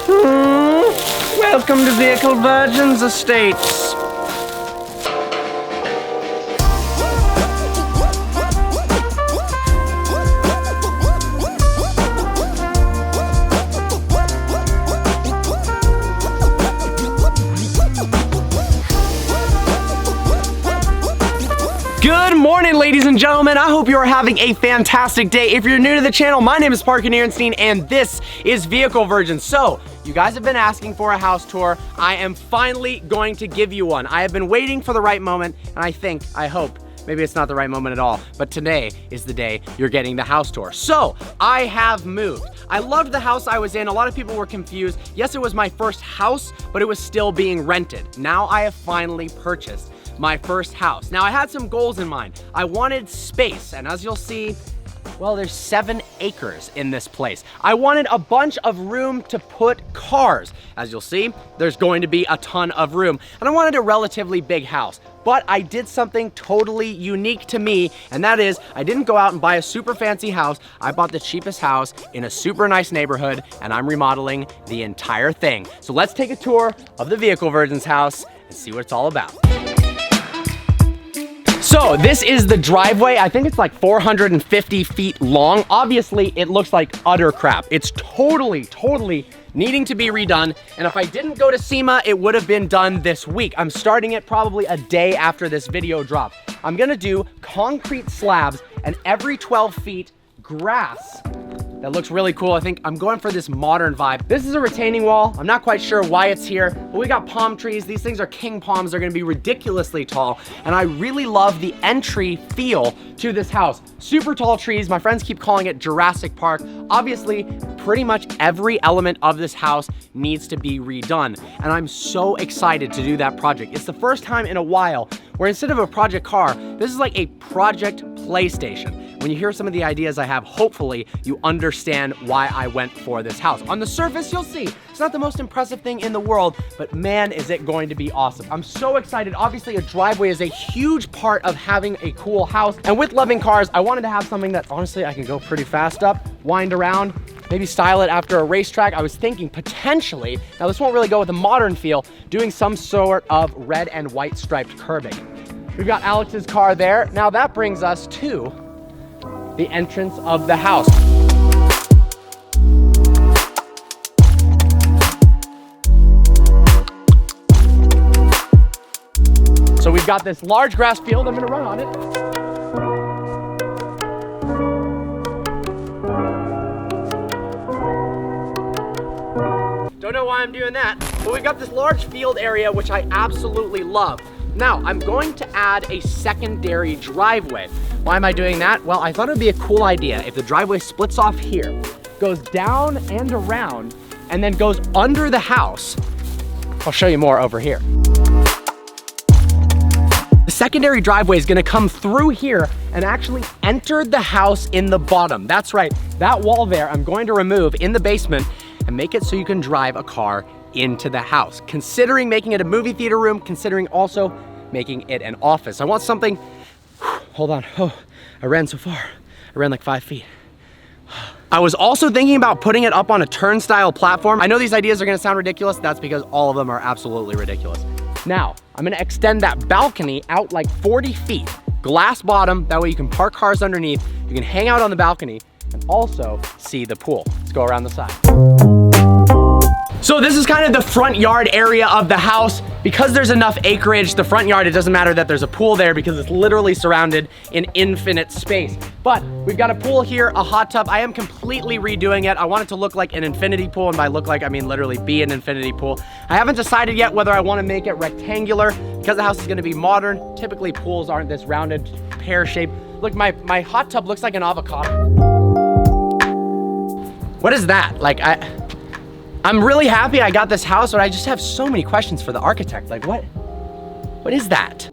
Welcome to Vehicle Virgins Estates. Good morning, ladies and gentlemen. I hope you are having a fantastic day. If you're new to the channel, my name is Parker Nierenstein, and this is Vehicle Virgins. So, you guys have been asking for a house tour. I am finally going to give you one. I have been waiting for the right moment, and I hope, maybe it's not the right moment at all, but today is the day you're getting the house tour. So, I have moved. I loved the house I was in. A lot of people were confused. Yes, it was my first house, but it was still being rented. Now I have finally purchased my first house. Now, I had some goals in mind. I wanted space, and as you'll see, well, there's 7 acres in this place. I wanted a bunch of room to put cars. As you'll see, there's going to be a ton of room, and I wanted a relatively big house. But I did something totally unique to me, and that is, I didn't go out and buy a super fancy house. I bought the cheapest house in a super nice neighborhood, and I'm remodeling the entire thing. So let's take a tour of the Vehicle Virgins house and see what it's all about. So this is the driveway. I think it's like 450 feet long. Obviously, it looks like utter crap. It's totally needing to be redone. And if I didn't go to SEMA, it would have been done this week. I'm starting it probably a day after this video drops. I'm gonna do concrete slabs and every 12 feet grass. That looks really cool. I think I'm going for this modern vibe. This is a retaining wall. I'm not quite sure why it's here, but we got palm trees. These things are king palms. They're gonna be ridiculously tall. And I really love the entry feel to this house. Super tall trees. My friends keep calling it Jurassic Park. Obviously, pretty much every element of this house needs to be redone. And I'm so excited to do that project. It's the first time in a while where instead of a project car, this is like a project PlayStation. When you hear some of the ideas I have, hopefully you understand why I went for this house. On the surface, you'll see it's not the most impressive thing in the world, but man, is it going to be awesome. I'm so excited. Obviously, a driveway is a huge part of having a cool house. And with loving cars, I wanted to have something that honestly I can go pretty fast up, wind around, maybe style it after a racetrack. I was thinking potentially, now this won't really go with a modern feel, doing some sort of red and white striped curbing. We've got Alex's car there. Now that brings us to the entrance of the house. So we've got this large grass field. I'm gonna run on it. Don't know why I'm doing that, but we've got this large field area, which I absolutely love. Now, I'm going to add a secondary driveway. Why am I doing that? Well, I thought it would be a cool idea if the driveway splits off here, goes down and around, and then goes under the house. I'll show you more over here. The secondary driveway is gonna come through here and actually enter the house in the bottom. That's right, that wall there I'm going to remove in the basement and make it so you can drive a car into the house. Considering making it a movie theater room, considering also making it an office. I want something, hold on, oh, I ran so far. I ran like 5 feet. I was also thinking about putting it up on a turnstile platform. I know these ideas are gonna sound ridiculous. That's because all of them are absolutely ridiculous. Now, I'm gonna extend that balcony out like 40 feet. Glass bottom, that way you can park cars underneath. You can hang out on the balcony and also see the pool. Let's go around the side. So this is kind of the front yard area of the house. Because there's enough acreage, the front yard, it doesn't matter that there's a pool there because it's literally surrounded in infinite space. But we've got a pool here, a hot tub. I am completely redoing it. I want it to look like an infinity pool, and by look like, I mean literally be an infinity pool. I haven't decided yet whether I want to make it rectangular because the house is going to be modern. Typically pools aren't this rounded, pear shape. Look, my hot tub looks like an avocado. What is that? Like, I'm really happy I got this house, but I just have so many questions for the architect. Like, what is that?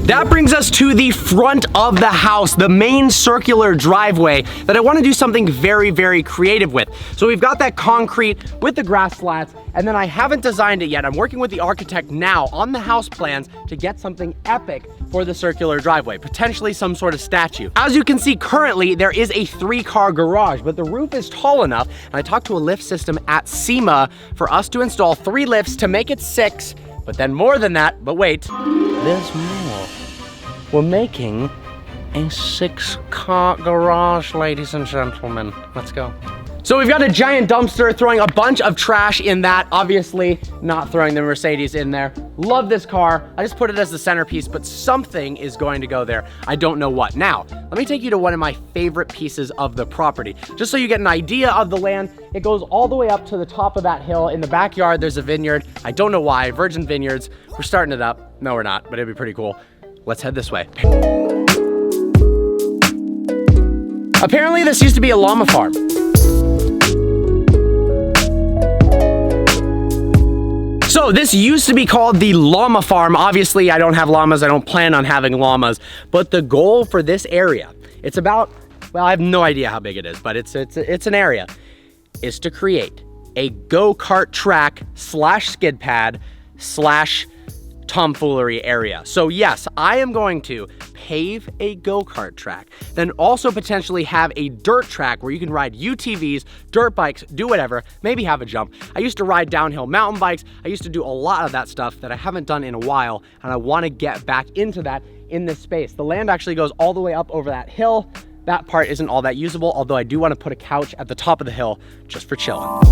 That brings us to the front of the house, the main circular driveway that I want to do something very, very creative with. So we've got that concrete with the grass slats, and then I haven't designed it yet. I'm working with the architect now on the house plans to get something epic for the circular driveway, potentially some sort of statue. As you can see currently, there is a 3-car garage, but the roof is tall enough, and I talked to a lift system at SEMA for us to install 3 lifts to make it 6, but then more than that, but wait, there's more. We're making a 6-car garage, ladies and gentlemen. Let's go. So we've got a giant dumpster, throwing a bunch of trash in that, obviously not throwing the Mercedes in there. Love this car. I just put it as the centerpiece, but something is going to go there. I don't know what. Now, let me take you to one of my favorite pieces of the property. Just so you get an idea of the land, it goes all the way up to the top of that hill. In the backyard, there's a vineyard. I don't know why, Virgin Vineyards. We're starting it up. No, we're not, but it'd be pretty cool. Let's head this way. Apparently, this used to be a llama farm. So this used to be called the llama farm. Obviously, I don't have llamas. I don't plan on having llamas. But the goal for this area, it's about, well, I have no idea how big it is, but it's an area, is to create a go-kart track / skid pad / tomfoolery area. So yes, I am going to pave a go-kart track, then also potentially have a dirt track where you can ride UTVs, dirt bikes, do whatever, maybe have a jump. I used to ride downhill mountain bikes. I used to do a lot of that stuff that I haven't done in a while, and I want to get back into that in this space. The land actually goes all the way up over that hill. That part isn't all that usable, although I do want to put a couch at the top of the hill just for chilling.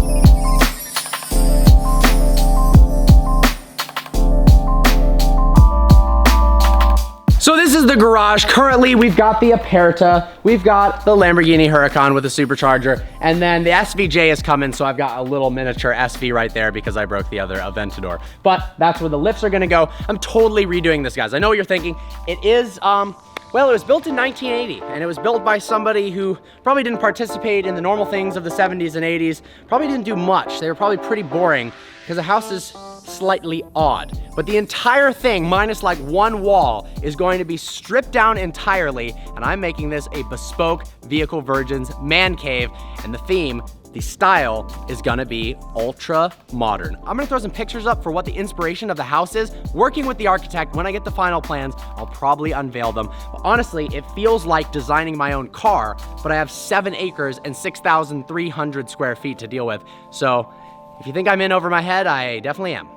So this is the garage. Currently, we've got the Aperta, we've got the Lamborghini Huracan with a supercharger, and then the SVJ is coming, so I've got a little miniature SV right there because I broke the other Aventador. But that's where the lifts are gonna go. I'm totally redoing this, guys. I know what you're thinking. It is, well, it was built in 1980, and it was built by somebody who probably didn't participate in the normal things of the 70s and 80s, probably didn't do much. They were probably pretty boring because the house is slightly odd. But the entire thing, minus like one wall, is going to be stripped down entirely, and I'm making this a bespoke Vehicle Virgins man cave, and the theme, the style, is gonna be ultra modern. I'm gonna throw some pictures up for what the inspiration of the house is. Working with the architect, when I get the final plans, I'll probably unveil them. But honestly, it feels like designing my own car, but I have 7 acres and 6,300 square feet to deal with. So if you think I'm in over my head, I definitely am.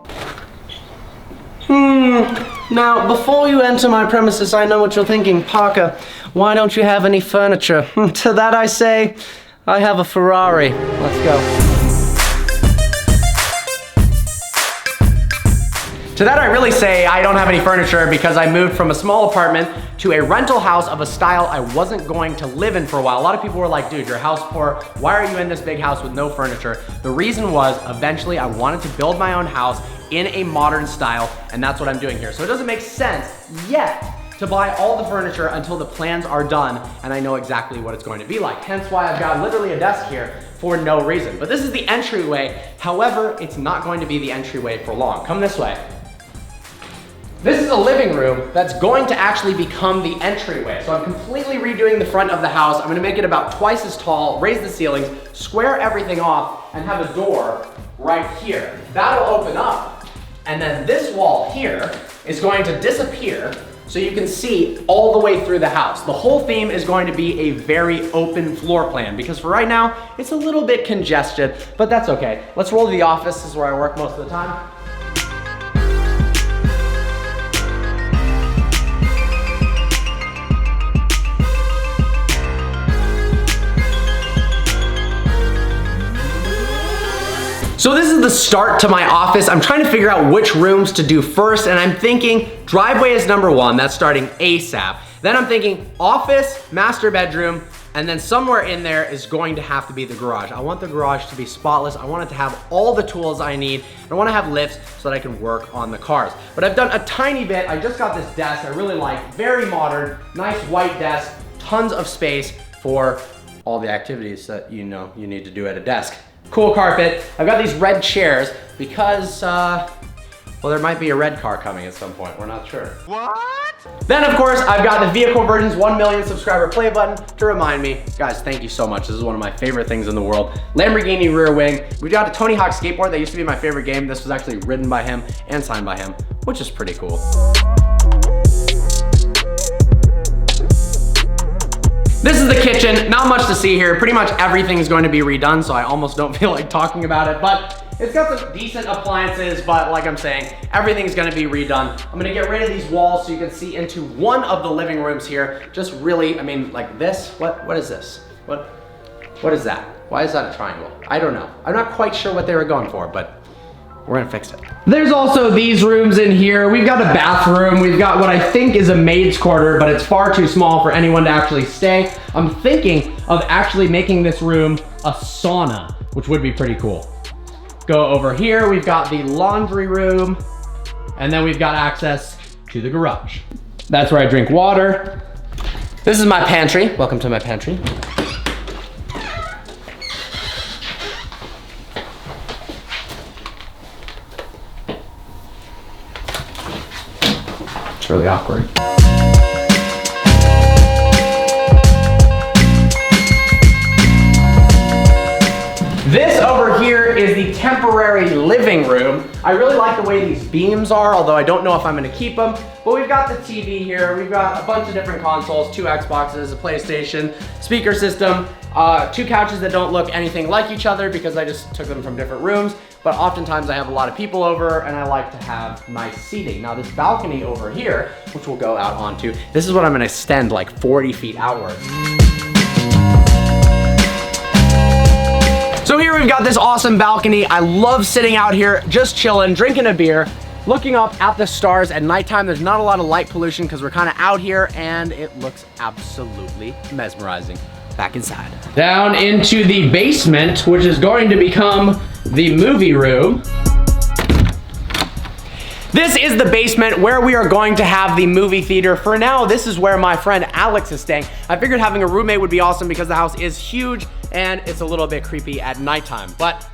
Now, before you enter my premises, I know what you're thinking. Parker, why don't you have any furniture? To that I say, I have a Ferrari. Let's go. To that I really say I don't have any furniture because I moved from a small apartment to a rental house of a style I wasn't going to live in for a while. A lot of people were like, dude, you're house poor. Why are you in this big house with no furniture? The reason was eventually I wanted to build my own house in a modern style, and that's what I'm doing here. So it doesn't make sense yet to buy all the furniture until the plans are done and I know exactly what it's going to be like. Hence why I've got literally a desk here for no reason. But this is the entryway. However, it's not going to be the entryway for long. Come this way. This is a living room that's going to actually become the entryway. So I'm completely redoing the front of the house. I'm gonna make it about twice as tall, raise the ceilings, square everything off, and have a door right here. That'll open up, and then this wall here is going to disappear so you can see all the way through the house. The whole theme is going to be a very open floor plan because for right now, it's a little bit congested, but that's okay. Let's roll to the office. This is where I work most of the time. So this is the start to my office. I'm trying to figure out which rooms to do first, and I'm thinking driveway is number 1, that's starting ASAP. Then I'm thinking office, master bedroom, and then somewhere in there is going to have to be the garage. I want the garage to be spotless. I want it to have all the tools I need. I want to have lifts so that I can work on the cars. But I've done a tiny bit. I just got this desk I really like, very modern, nice white desk, tons of space for all the activities that you know you need to do at a desk. Cool carpet. I've got these red chairs because, Well, there might be a red car coming at some point. We're not sure. What? Then, of course, I've got the vehicle version's 1 million subscriber play button to remind me. Guys, thank you so much. This is one of my favorite things in the world. Lamborghini rear wing. We got a Tony Hawk skateboard that used to be my favorite game. This was actually written by him and signed by him, which is pretty cool. This is the kitchen. Not much to see here. Pretty much everything is going to be redone, so I almost don't feel like talking about it, but it's got some decent appliances, but like I'm saying, everything's gonna be redone. I'm gonna get rid of these walls so you can see into one of the living rooms here. Just really, I mean, like this, what is this? What is that? Why is that a triangle? I don't know. I'm not quite sure what they were going for, but we're gonna fix it. There's also these rooms in here. We've got a bathroom. We've got what I think is a maid's quarter, but it's far too small for anyone to actually stay. I'm thinking of actually making this room a sauna, which would be pretty cool. Go over here, we've got the laundry room, and then we've got access to the garage. That's where I drink water. This is my pantry. Welcome to my pantry. It's really awkward. This over here is the temporary living room. I really like the way these beams are, although I don't know if I'm gonna keep them. But we've got the TV here. We've got a bunch of different consoles, 2 Xboxes, a PlayStation, speaker system, 2 couches that don't look anything like each other because I just took them from different rooms. But oftentimes I have a lot of people over and I like to have nice seating. Now this balcony over here, which we'll go out onto, this is what I'm gonna extend like 40 feet outwards. So here we've got this awesome balcony. I love sitting out here, just chilling, drinking a beer, looking up at the stars at nighttime. There's not a lot of light pollution because we're kind of out here and it looks absolutely mesmerizing. Back inside. Down into the basement, which is going to become the movie room. This is the basement where we are going to have the movie theater. For now, this is where my friend Alex is staying. I figured having a roommate would be awesome because the house is huge and it's a little bit creepy at nighttime. But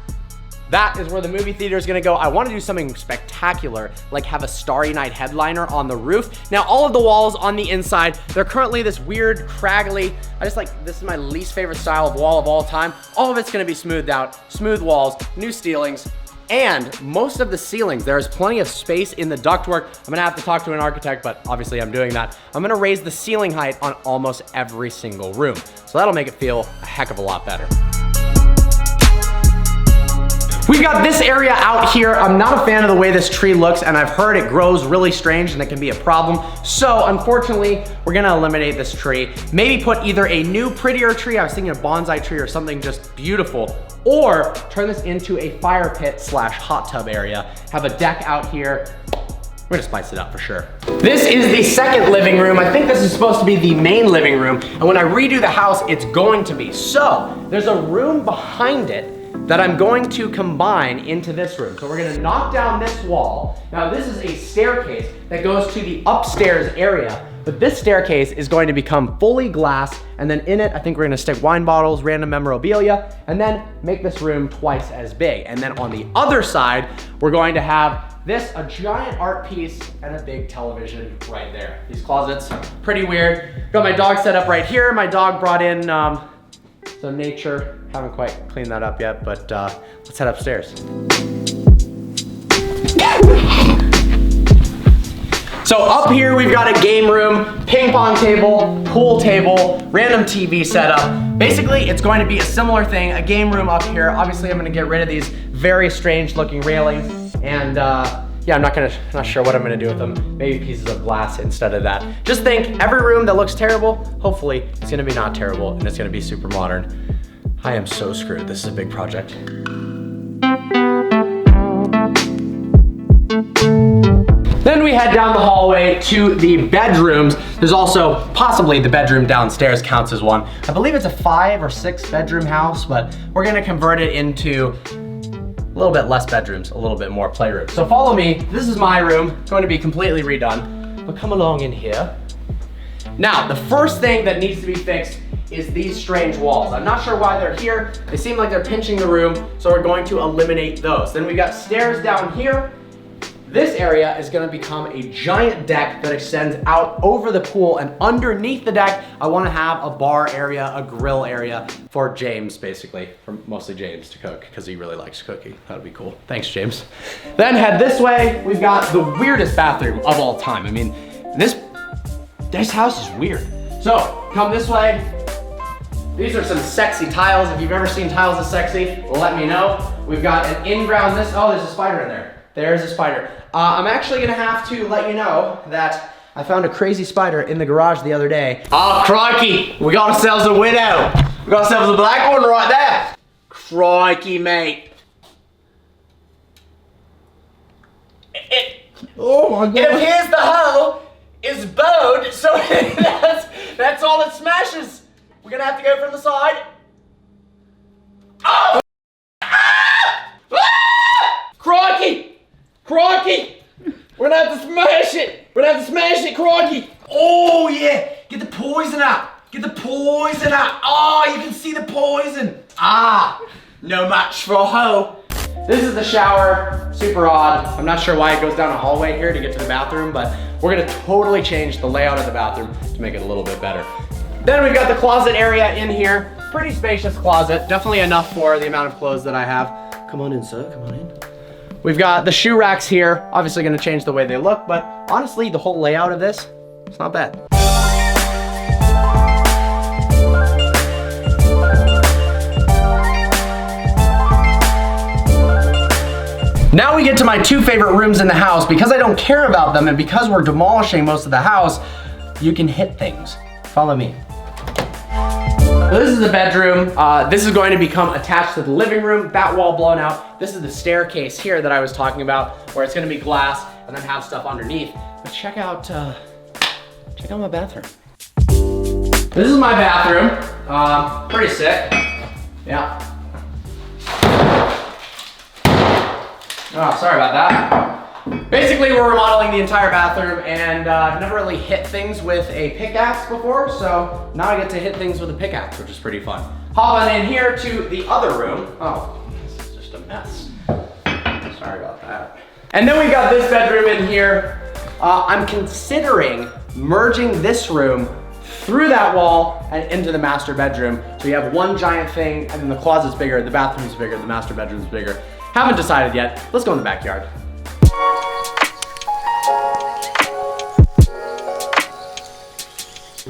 that is where the movie theater is gonna go. I wanna do something spectacular, like have a Starry Night headliner on the roof. Now, all of the walls on the inside, they're currently this weird, craggly, this is my least favorite style of wall of all time. All of it's gonna be smoothed out, smooth walls, new ceilings, and most of the ceilings, there is plenty of space in the ductwork. I'm gonna have to talk to an architect, but obviously I'm doing that. I'm gonna raise the ceiling height on almost every single room. So that'll make it feel a heck of a lot better. We've got this area out here. I'm not a fan of the way this tree looks, and I've heard it grows really strange and it can be a problem. So unfortunately, we're gonna eliminate this tree. Maybe put either a new, prettier tree, I was thinking a bonsai tree or something just beautiful, or turn this into a fire pit / hot tub area. Have a deck out here. We're gonna spice it up for sure. This is the second living room. I think this is supposed to be the main living room, and when I redo the house, it's going to be. So there's a room behind it that I'm going to combine into this room. So we're gonna knock down this wall. Now this is a staircase that goes to the upstairs area, but this staircase is going to become fully glass, and then in it, I think we're gonna stick wine bottles, random memorabilia, and then make this room twice as big. And then on the other side, we're going to have this, a giant art piece, and a big television right there. These closets, pretty weird. Got my dog set up right here. My dog brought in some nature. Haven't quite cleaned that up yet, but let's head upstairs. So up here, we've got a game room, ping pong table, pool table, random TV setup. Basically, it's going to be a similar thing, a game room up here. Obviously, I'm gonna get rid of these very strange looking railings, and yeah, I'm not sure what I'm gonna do with them. Maybe pieces of glass instead of that. Just think, every room that looks terrible, hopefully it's gonna be not terrible and it's gonna be super modern. I am so screwed. This is a big project. Then we head down the hallway to the bedrooms. There's also possibly the bedroom downstairs counts as one. I believe it's a 5 or 6 bedroom house, but we're gonna convert it into a little bit less bedrooms, a little bit more playroom. So follow me. This is my room. It's going to be completely redone, but come along in here. Now, the first thing that needs to be fixed is these strange walls. I'm not sure why they're here. They seem like they're pinching the room, so we're going to eliminate those. Then we got stairs down here. This area is gonna become a giant deck that extends out over the pool, and underneath the deck, I wanna have a bar area, a grill area for James, basically, for mostly James to cook, because he really likes cooking. That'd be cool. Thanks, James. Then head this way, we've got the weirdest bathroom of all time. I mean, this house is weird. So, come this way. These are some sexy tiles. If you've ever seen tiles as sexy, let me know. We've got an in-ground oh, there's a spider in there. There's a spider. I'm actually gonna have to let you know that I found a crazy spider in the garage the other day. Oh, crikey, we got ourselves a widow. We got ourselves a black one right there. Crikey, mate. Oh my God. It appears the hull is bowed, so that's all it smashes. We're gonna have to go from the side. Oh! Crikey! Crikey! We're gonna have to smash it! We're gonna have to smash it, crikey! Oh yeah! Get the poison out! Get the poison out! Oh, you can see the poison! Ah! No match for a hoe. This is the shower, super odd. I'm not sure why it goes down a hallway here to get to the bathroom, but we're gonna totally change the layout of the bathroom to make it a little bit better. Then we've got the closet area in here. Pretty spacious closet, definitely enough for the amount of clothes that I have. Come on in, sir, come on in. We've got the shoe racks here, obviously gonna change the way they look, but honestly, the whole layout of this, it's not bad. Now we get to my two favorite rooms in the house. Because I don't care about them and because we're demolishing most of the house, you can hit things. Follow me. So this is the bedroom. This is going to become attached to the living room, that wall blown out. This is the staircase here that I was talking about, where it's gonna be glass and then have stuff underneath. But check out my bathroom. This is my bathroom. Pretty sick. Yeah. Oh, sorry about that. Basically, we're remodeling the entire bathroom, and I've never really hit things with a pickaxe before, so now I get to hit things with a pickaxe, which is pretty fun. Hop on in here to the other room. Oh, this is just a mess. Sorry about that. And then we got this bedroom in here. I'm considering merging this room through that wall and into the master bedroom. So you have one giant thing, and then the closet's bigger, the bathroom's bigger, the master bedroom's bigger. Haven't decided yet. Let's go in the backyard.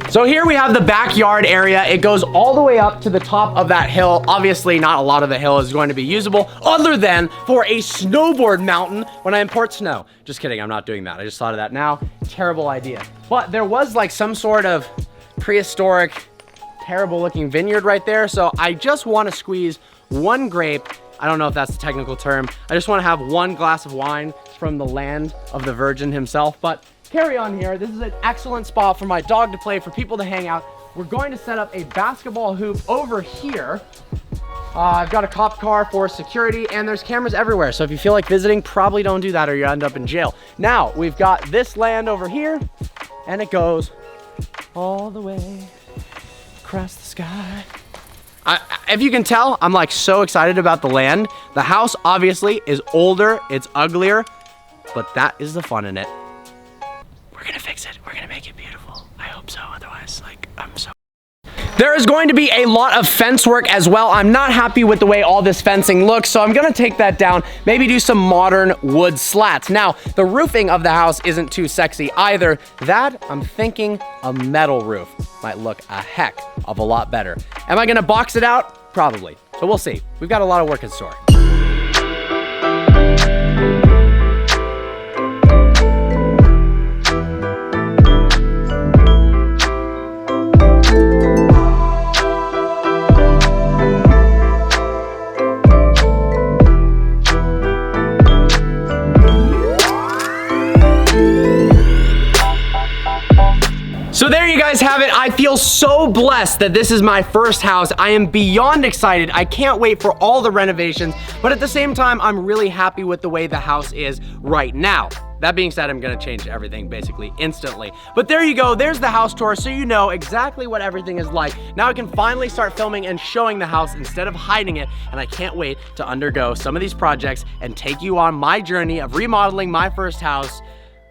So here we have the backyard area. It goes all the way up to the top of that hill. Obviously, not a lot of the hill is going to be usable other than for a snowboard mountain when I import snow. Just kidding, I'm not doing that. I just thought of that now. Terrible idea. But there was like some sort of prehistoric, terrible looking vineyard right there. So I just want to squeeze one grape. I don't know if that's the technical term. I just want to have one glass of wine from the land of the Virgin himself, but carry on here. This is an excellent spot for my dog to play, for people to hang out. We're going to set up a basketball hoop over here. I've got a cop car for security, and there's cameras everywhere. So if you feel like visiting, probably don't do that or you end up in jail. Now, we've got this land over here, and it goes all the way across the sky. If you can tell, I'm like so excited about the land. The house obviously is older, it's uglier, but that is the fun in it. We're gonna fix it. We're gonna make it beautiful. I hope so. Otherwise, like, I'm so... There is going to be a lot of fence work as well. I'm not happy with the way all this fencing looks, so I'm gonna take that down, maybe do some modern wood slats. Now, the roofing of the house isn't too sexy either. That, I'm thinking a metal roof might look a heck of a lot better. Am I gonna box it out? Probably. So we'll see. We've got a lot of work in store. So there you guys have it. I feel so blessed that this is my first house. I am beyond excited. I can't wait for all the renovations, but at the same time, I'm really happy with the way the house is right now. That being said, I'm gonna change everything basically instantly. But there you go, there's the house tour, so you know exactly what everything is like. Now I can finally start filming and showing the house instead of hiding it, and I can't wait to undergo some of these projects and take you on my journey of remodeling my first house.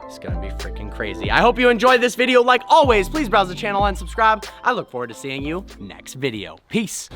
It's gonna be freaking crazy. I hope you enjoyed this video. Like always, please browse the channel and subscribe. I look forward to seeing you next video. Peace.